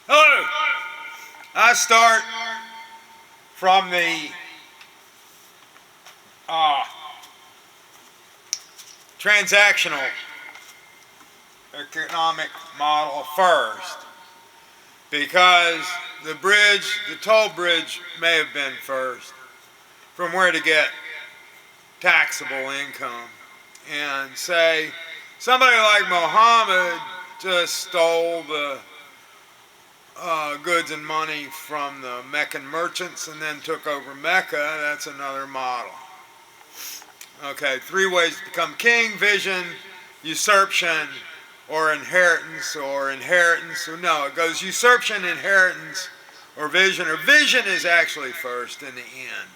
Hello. I start from the transactional economic model first, because the toll bridge may have been first, from where to get taxable income. And say somebody like Mohammed just stole the goods and money from the Meccan merchants and then took over Mecca. That's another model. Okay, 3 ways to become king: vision, usurpation, or inheritance. No, it goes usurpation, inheritance, or vision. Or vision is actually first in the end.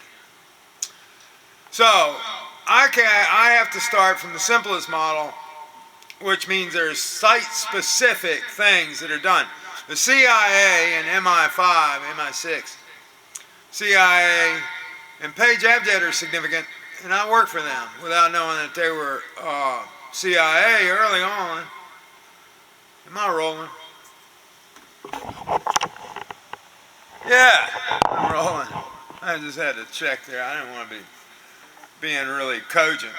So I have to start from the simplest model, which means there's site-specific things that are done. The CIA and MI5, MI6, CIA and Page Abjad are significant, and I worked for them without knowing that they were CIA early on. Am I rolling? Yeah, I'm rolling. I just had to check there. I didn't want to be being really cogent.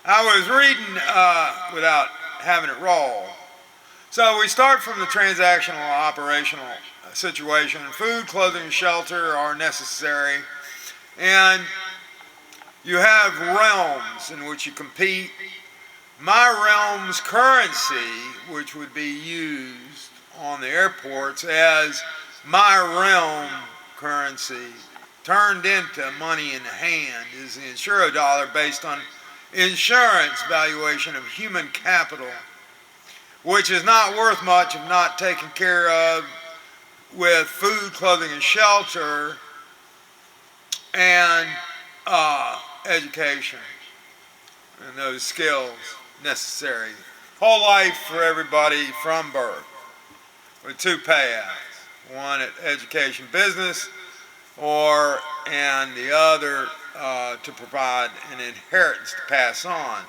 I was reading without having it roll. So we start from the transactional operational situation. Food, clothing, and shelter are necessary. And you have realms in which you compete. My realm's currency, which would be used on the airports as my realm currency, turned into money in the hand, is the Insurodollar, based on insurance valuation of human capital, which is not worth much if not taken care of with food, clothing, and shelter, and education, and those skills necessary. Whole life for everybody from birth, with 2 payouts: one at education, business, and the other to provide an inheritance to pass on.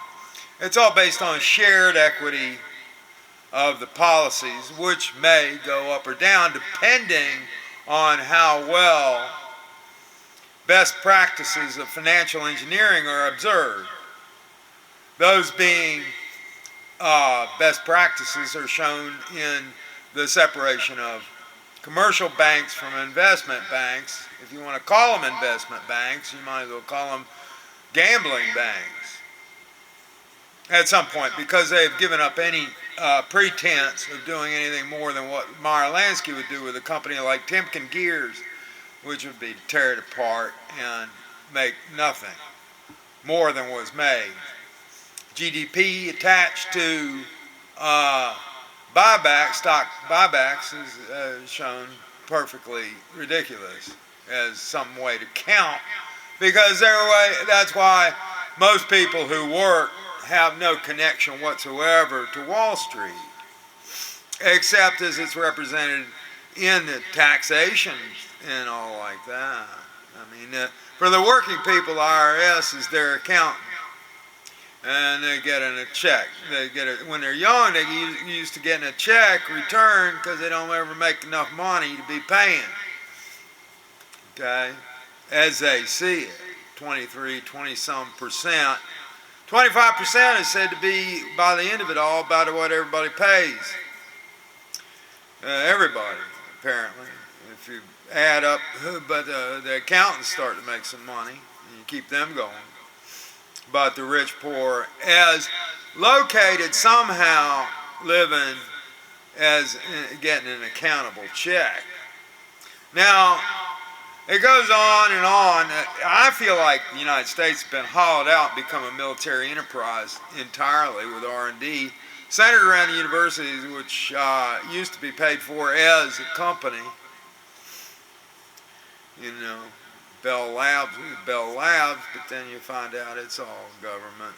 It's all based on shared equity of the policies, which may go up or down depending on how well best practices of financial engineering are observed. Those being best practices are shown in the separation of commercial banks from investment banks. If you want to call them investment banks, you might as well call them gambling banks at some point, because they've given up any pretense of doing anything more than what Meyer Lansky would do with a company like Timken Gears, which would be to tear it apart and make nothing more than was made. GDP attached to stock buybacks is shown perfectly ridiculous as some way to count, because that's why most people who work have no connection whatsoever to Wall Street, except as it's represented in the taxation and all like that. I mean, for the working people, IRS is their accountant, and they get in a check. They get it when they're young. They get used to getting a check returned because they don't ever make enough money to be paying. Okay, as they see it, 20-some%. 25% is said to be, by the end of it all, about what everybody pays. Everybody, apparently. If you add up, but the accountants start to make some money, and you keep them going. But the rich, poor, as located somehow, living as getting an accountable check. Now, it goes on and on. I feel like the United States has been hollowed out and become a military enterprise entirely, with R&D centered around the universities, which used to be paid for as a company. You know, Bell Labs, but then you find out it's all government.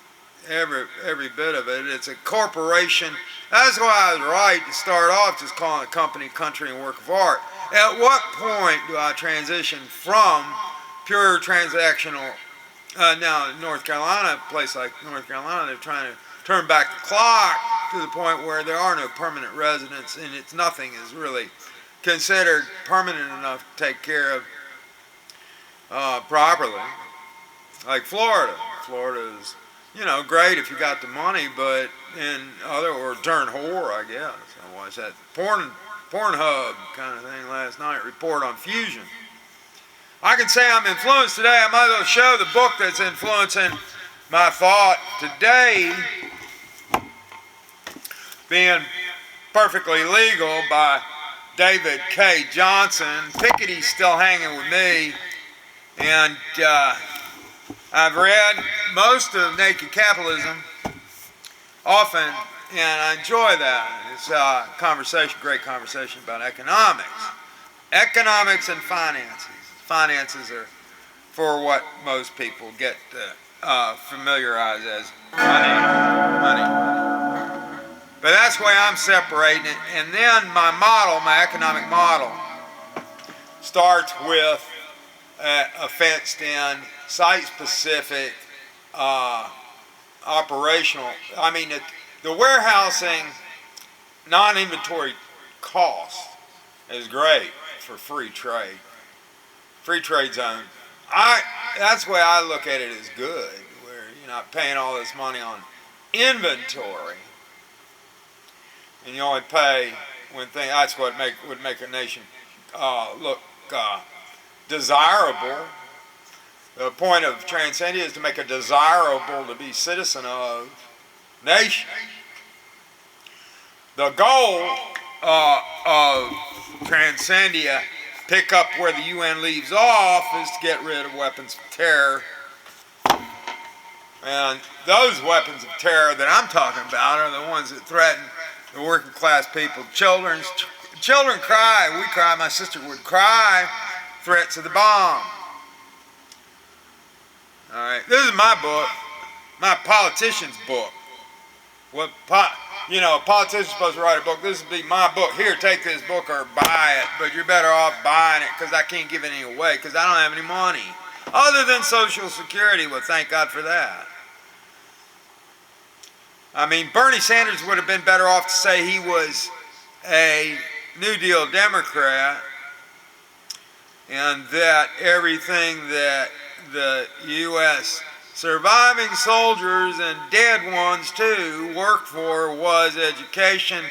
Every bit of it. It's a corporation. That's why I was right to start off just calling it company, country, and work of art. At what point do I transition from pure transactional? Now, in North Carolina, a place like North Carolina, they're trying to turn back the clock to the point where there are no permanent residents, and nothing is really considered permanent enough to take care of properly. Like Florida. Florida is, great if you got the money, but or darn whore, I guess. I watched that Pornhub kind of thing last night, report on fusion. I can say I'm influenced today. I might as well show the book that's influencing my thought today, being perfectly legal, by David Cay Johnston. Piketty's still hanging with me, and I've read most of Naked Capitalism often, and I enjoy that. It's a great conversation about economics and finances. Finances are for what most people get familiarized as money. But that's the way I'm separating it. And then my economic model, starts with a fenced-in, site-specific, operational. The warehousing, non-inventory cost is great for free trade. Free trade zone. That's the way I look at it, as good, where you're not paying all this money on inventory, and you only pay when things. That's what would make a nation look desirable. The point of Transcendia is to make it desirable to be citizen of nation. The goal of Transcendia, pick up where the UN leaves off, is to get rid of weapons of terror. And those weapons of terror that I'm talking about are the ones that threaten the working class people. Children cry. We cry. My sister would cry. Threats of the bomb. All right. This is my book. My politician's book. A politician's supposed to write a book. This would be my book. Here, take this book or buy it. But you're better off buying it, because I can't give any away, because I don't have any money. Other than Social Security. Well, thank God for that. Bernie Sanders would have been better off to say he was a New Deal Democrat, and that everything that the U.S. surviving soldiers and dead ones too work for was education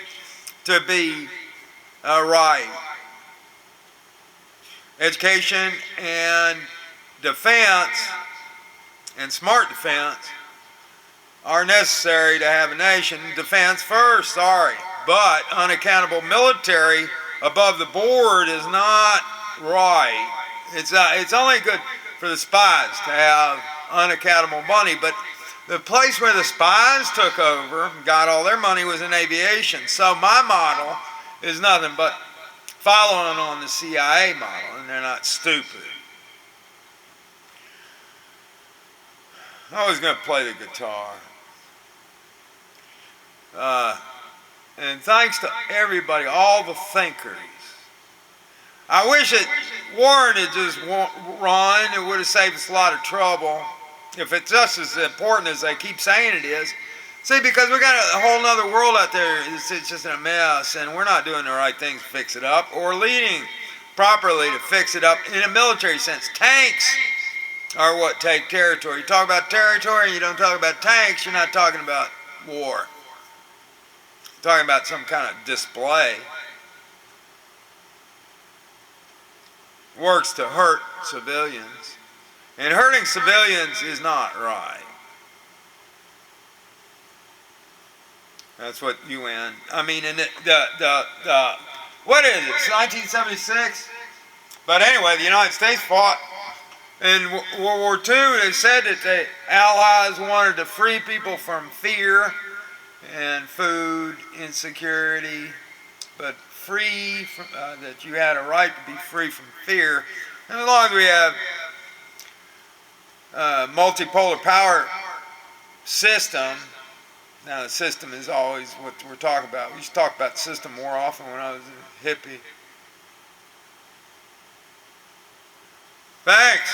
to be right. Education and defense, and smart defense, are necessary to have a nation. Defense first, sorry. But unaccountable military above the board is not right. It's only good for the spies to have unaccountable money, but the place where the spies took over, got all their money, was in aviation. So my model is nothing but following on the CIA model, and they're not stupid. I was going to play the guitar. And thanks to everybody, all the thinkers. I wish that Warren had just run. It would have saved us a lot of trouble. If it's just as important as they keep saying it is. See, because we got a whole other world out there. It's just a mess, and we're not doing the right things to fix it up, or leading properly to fix it up in a military sense. Tanks are what take territory. You talk about territory and you don't talk about tanks, you're not talking about war. You're talking about some kind of display. Works to hurt civilians. And hurting civilians is not right. That's what UN, and what is it, it's 1976? But anyway, the United States fought in World War II. They said that the Allies wanted to free people from fear and food insecurity, but free from, that you had a right to be free from fear. And as long as we have multipolar power system. Now the system is always what we're talking about. We used to talk about the system more often when I was a hippie. Thanks.